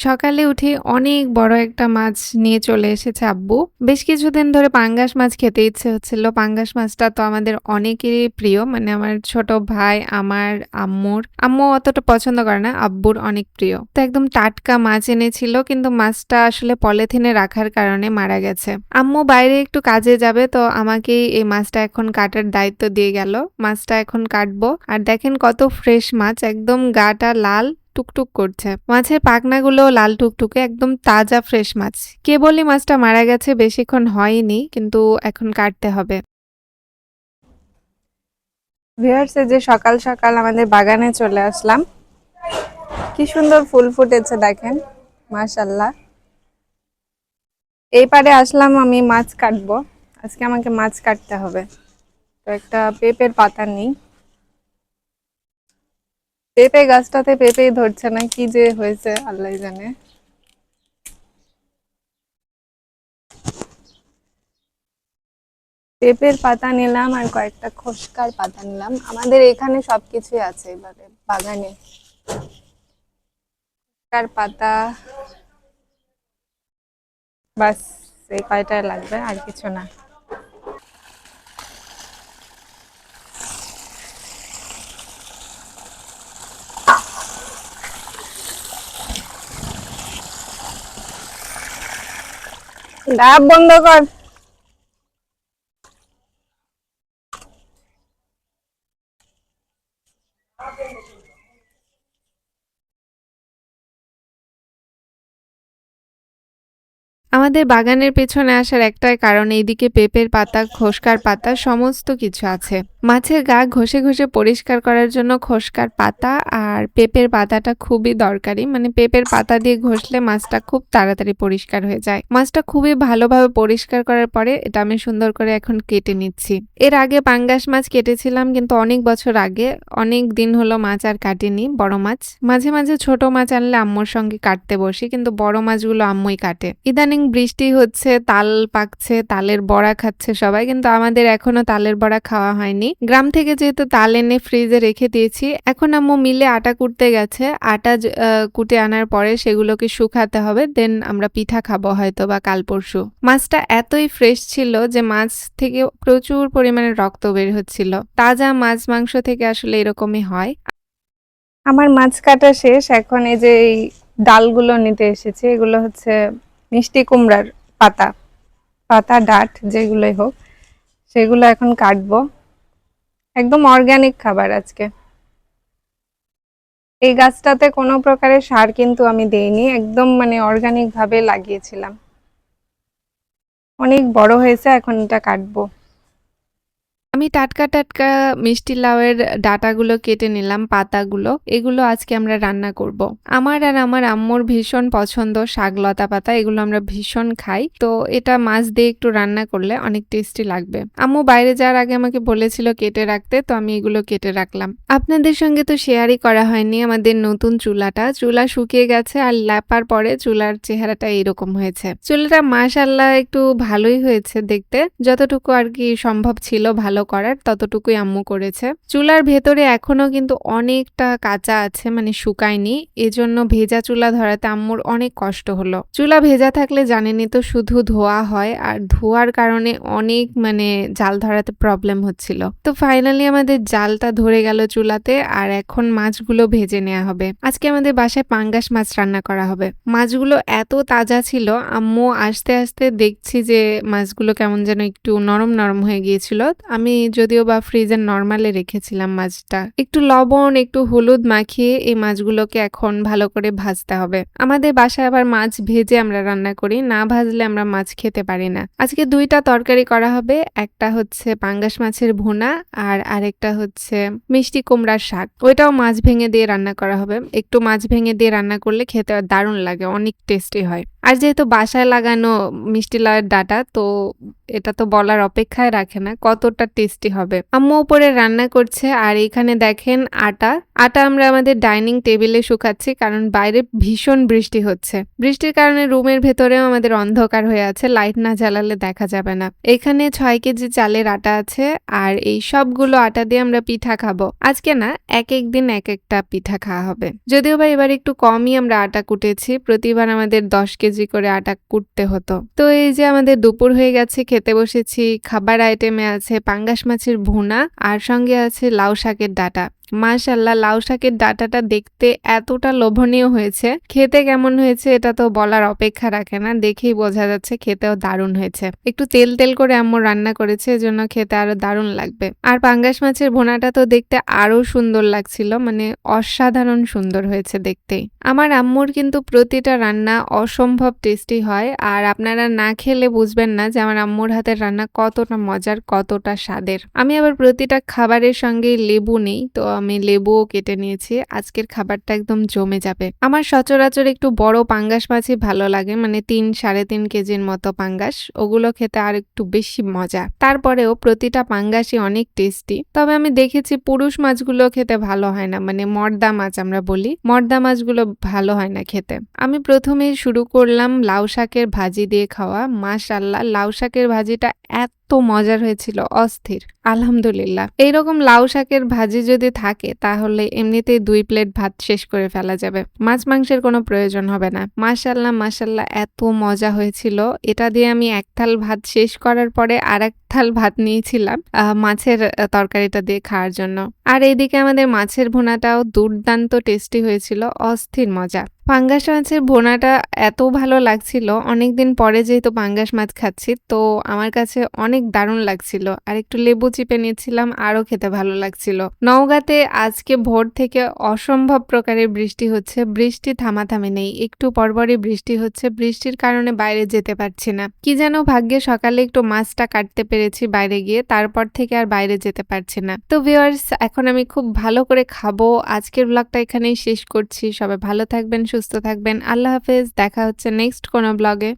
সকালে উঠে অনেক বড় একটা মাছ নিয়ে চলে এসেছে আব্বু। বেশ কিছুদিন ধরে পাঙ্গাস মাছ খেতে ইচ্ছে হচ্ছিল। পাঙ্গাস মাছটা তো আমাদের অনেকেরই প্রিয়। মানে আমার ছোট ভাই, আমার আম্মুর। আম্মু অতটা পছন্দ করে না, আব্বুর অনেক প্রিয়। তো একদম টাটকা মাছ এনেছিল কিন্তু মাছটা আসলে পলিথিনে রাখার কারণে মারা গেছে। আম্মু বাইরে একটু কাজে যাবে তো আমাকেই এই মাছটা এখন কাটার দায়িত্ব দিয়ে গেল। মাছটা এখন কাটবো। আর দেখেন কত ফ্রেশ মাছ, একদম গাটা লাল টুকটুক করছে। মাছের পাখনাগুলো লাল টুকটুকে, একদম তাজা ফ্রেশ মাছ। কেবলই মাছটা মারা গেছে, বেশিক্ষণ হয়নি, কিন্তু এখন কাটতে হবে। ভিউয়ার্স, এই যে সকাল সকাল আমাদের বাগানে চলে আসলাম। কি সুন্দর ফুল ফুটেছে দেখেন, মাশাআল্লাহ। এই পারে আসলাম আমি মাছ কাটবো। আজকে আমাকে মাছ কাটতে হবে। তো একটা পেঁপের পাতা নেই, পেঁপে গাছটাতে পেঁপেই ধরছে না, কি যে হয়েছে আল্লাহ জানে। পেঁপের পাতা নিলাম আর কয়েকটা খোসকার পাতা নিলাম। আমাদের এখানে সবকিছুই আছে এবারে বাগানে। খোসকার পাতা, বাস এই কয়টাই লাগবে, আর কিছু না। ডাব বন্ধ কর। আমাদের বাগানের পেছনে আসার একটাই কারণ, এইদিকে পেঁপের পাতা, খোসকার পাতা সমস্ত কিছু আছে। মাছের গা ঘষে ঘষে পরিষ্কার করার জন্য খোসকার পাতা আর পেঁপের পাতাটা খুবই দরকারি। মানে পেঁপের পাতা দিয়ে ঘষলে মাছটা খুব তাড়াতাড়ি পরিষ্কার হয়ে যায়। মাছটা খুবই ভালোভাবে পরিষ্কার করার পরে এটা আমি সুন্দর করে এখন কেটে নিচ্ছি। এর আগে পাঙ্গাস মাছ কেটেছিলাম, কিন্তু অনেক বছর আগে, অনেক দিন হলো মাছ আর কাটিনি, বড় মাছ। মাঝে মাঝে ছোট মাছ আনলে আম্মুর সঙ্গে কাটতে বসি, কিন্তু বড় মাছগুলো আম্মুই কাটে। ইদানিং বৃষ্টি হচ্ছে, তাল পাকছে, তালের বড়া খাচ্ছে সবাই, কিন্তু আমাদের এখনো তালের বড়া খাওয়া হয়নি। গ্রাম থেকে যেহেতু তাল এনে ফ্রিজে রেখে দিয়েছি, এখন আম্মু মিলে আটা কুটতে গেছে। আটা কুটে আনার পরে সেগুলোকে শুকাতে হবে, দেন আমরা পিঠা খাবো হয়তো বা কাল পরশু। মাছটা এতই ফ্রেশ ছিল যে মাছ থেকে প্রচুর পরিমাণে রক্ত বের হচ্ছিল। তাজা মাছ মাংস থেকে আসলে এরকমই হয়। আমার মাছ কাটা শেষ, এখন এই যে এই ডালগুলো নিতে এসেছি। এগুলো হচ্ছে মিষ্টি কুমড়ার পাতা, পাতা ডাঁট যেগুলোই হোক, সেগুলো এখন কাটবো। একদম অর্গানিক খাবার আজকে। এই গাছটাতে কোনো প্রকারের সার কিন্তু আমি দেইনি, একদম মানে অর্গানিক ভাবে লাগিয়েছিলাম। অনেক বড় হয়েছে, এখন এটা কাটবো। আমি টাটকা টাটকা মিষ্টি লাউয়ের ডাঁটাগুলো কেটে নিলাম, পাতাগুলো। এগুলো আজকে আমরা রান্না করব। আমার আর আমার আম্মুর ভীষণ পছন্দ শাকলতা পাতা, এগুলো আমরা ভীষণ খাই। তো এটা মাছ দিয়ে একটু রান্না করলে অনেক টেস্টি লাগবে। আম্মু বাইরে যাওয়ার আগে আমাকে বলেছিল কেটে রাখতে, তো আমি এগুলো কেটে রাখলাম। আপনাদের সঙ্গে তো শেয়ারই করা হয়নি আমাদের নতুন চুলাটা। চুলা শুকিয়ে গেছে আর লেপার পরে চুলার চেহারাটা এরকম হয়েছে। চুলাটা মাশাআল্লাহ একটু ভালোই হয়েছে দেখতে, যতটুকু আর কি সম্ভব ছিল ভালো করার ততটুকুই আম্মু করেছে। চুলার ভেতরে এখনো কিন্তু অনেকটা কাঁচা আছে, মানে শুকায়নি। এজন্য ভেজা চুলা ধরাতে আম্মুর অনেক কষ্ট হলো। চুলা ভেজা থাকলে জানেনই তো, শুধু ধোয়া হয়, আর ধোয়ার কারণে অনেক মানে জাল ধরাতে প্রবলেম হচ্ছিল। তো ফাইনালি আমাদের জালটা ধরে গেল চুলাতে, আর এখন মাছগুলো ভেজে নেওয়া হবে। আজকে আমাদের বাসায় পাঙ্গাস মাছ রান্না করা হবে। মাছগুলো এত তাজা ছিল, আম্মু আস্তে আস্তে দেখছি যে মাছগুলো কেমন যেন একটু নরম নরম হয়ে গিয়েছিল। আমি যদিও বা ফ্রিজের নরমালে রেখেছিলাম মাছটা। একটু লবণ, একটু হলুদ মাখিয়ে এই মাছগুলোকে এখন ভালো করে ভাজতে হবে। আমাদের বাসায় আবার মাছ ভেজে আমরা রান্না করি, না ভাজলে আমরা মাছ খেতে পারি না। আজকে দুইটা তরকারি করা হবে, একটা হচ্ছে পাঙ্গাস মাছের ভুনা আর আরেকটা হচ্ছে মিষ্টি কুমড়ার শাক। ওইটাও মাছ ভেঙে দিয়ে রান্না করা হবে। একটু মাছ ভেঙে দিয়ে রান্না করলে খেতে দারুণ লাগে, অনেক টেস্টি হয়। আর যেহেতু বাসায় লাগানো মিষ্টি লাউয়ের ডাঁটা, তো এটা তো বলার অপেক্ষায় রাখে না কতটা টেস্টি হবে। আম্মু উপরে রান্না করছে আর এখানে দেখেন আটা আমরা আমাদের ডাইনিং টেবিলে শুকাচ্ছি, কারণ বাইরে ভীষণ বৃষ্টি হচ্ছে। বৃষ্টির কারণে রুমের ভেতরেও আমাদের অন্ধকার হয়ে আছে, লাইট না জ্বালালে দেখা যাবে না। এখানে 6 কেজি চালের আটা আছে আর এই সবগুলো আটা দিয়ে আমরা পিঠা খাবো। আজকে না এক এক দিন এক একটা পিঠা খাওয়া হবে। যদিও বা এবার একটু কমই আমরা আটা কুটেছি, প্রতিবার আমাদের 10 কেজি করে আটা কুটতে হতো। তো এই যে আমাদের দুপুর হয়ে গেছে, খেতে বসেছি। খাবার আইটেমে আছে পাঙ্গাস মাছের ভুনা আর সঙ্গে আছে লাউ শাকের ডাঁটা। মাশাআল্লাহ, লাউ শাকের ডাঁটাটা দেখতে এতটা লোভনীয় হয়েছে, খেতে কেমন হয়েছে এটা তো বলার অপেক্ষা রাখে না, দেখেই বোঝা যাচ্ছে খেতেও দারুণ হয়েছে। একটু তেল তেল করে আম্মু রান্না করেছে, এজন্য খেতে আরো দারুণ লাগবে। আর পাঙ্গাস মাছের ভুনাটা তো দেখতে আরো সুন্দর লাগছিল, মানে অসাধারণ সুন্দর হয়েছে দেখতেই। আমার আম্মুর কিন্তু প্রতিটা রান্না অসম্ভব টেস্টি হয়, আর আপনারা না খেলে বুঝবেন না যে আমার আম্মুর হাতের রান্না কতটা মজার, কতটা স্বাদের। আমি আবার প্রতিটা খাবারের সঙ্গে লেবু নেই, তো আমি লেবুও কেটে নিয়েছি। আজকের খাবারটা একদম জমে যাবে। আমার সচরাচর একটু বড় পাঙ্গাস মাছই ভালো লাগে, মানে 3-3.5 কেজির মতো পাঙ্গাস, ওগুলো খেতে আর একটু বেশি মজা। তারপরেও প্রতিটা পাঙ্গাসই অনেক টেস্টি। তবে আমি দেখেছি পুরুষ মাছগুলো খেতে ভালো হয় না, মানে মর্দা মাছ আমরা বলি, মর্দা মাছগুলো ভালো হয় না খেতে। আমি প্রথমে শুরু করলাম লাউ শাকের ভাজি দিয়ে খাওয়া। মাশাআল্লাহ, লাউ শাকের ভাজিটা এত মজার হয়েছিল, অস্থির। আলহামদুলিল্লাহ, এইরকম লাউ শাকের ভাজি যদি থাকে তাহলে এমনিতেই 2 প্লেট ভাত শেষ করে ফেলা যাবে, মাছ মাংসের কোনো প্রয়োজন হবে না। মাশাআল্লাহ মাশাআল্লাহ, এত মজা হয়েছিল। এটা দিয়ে আমি এক থাল ভাত শেষ করার পরে আর এক থাল ভাত নিয়েছিলাম মাছের তরকারিটা দিয়ে খাওয়ার জন্য। আর এইদিকে আমাদের মাছের ভুনাটাও দুর্দান্ত টেস্টি হয়েছিল, অস্থির মজা। পাঙ্গাস মাছের ভুনাটা এত ভালো লাগছিল, অনেকদিন পরে যেহেতু পাঙ্গাস মাছ খাচ্ছি, তো আমার কাছে অনেক দারুণ লাগছিল। আর একটু লেবু চিপে নিয়েছিলাম, আরো খেতে ভালো লাগছিল। নওগাঁতে আজকে ভোর থেকে অসম্ভব প্রকারের বৃষ্টি হচ্ছে, বৃষ্টি থামাথামি নেই, একটু পরপরই বৃষ্টি হচ্ছে। বৃষ্টির কারণে বাইরে যেতে পারছি না, কি যেন ভাগ্যে সকালে একটু মাছটা কাটতে পেরেছি বাইরে গিয়ে, তারপর থেকে আর বাইরে যেতে পারছি না। তো ভিউয়ার্স, এখন আমি খুব ভালো করে খাবো। আজকের ব্লগটা এখানেই শেষ করছি। সবাই ভালো থাকবেন, সুস্থ থাকবেন। আল্লাহ হাফেজ, দেখা হচ্ছে নেক্সট কোনো ব্লগে।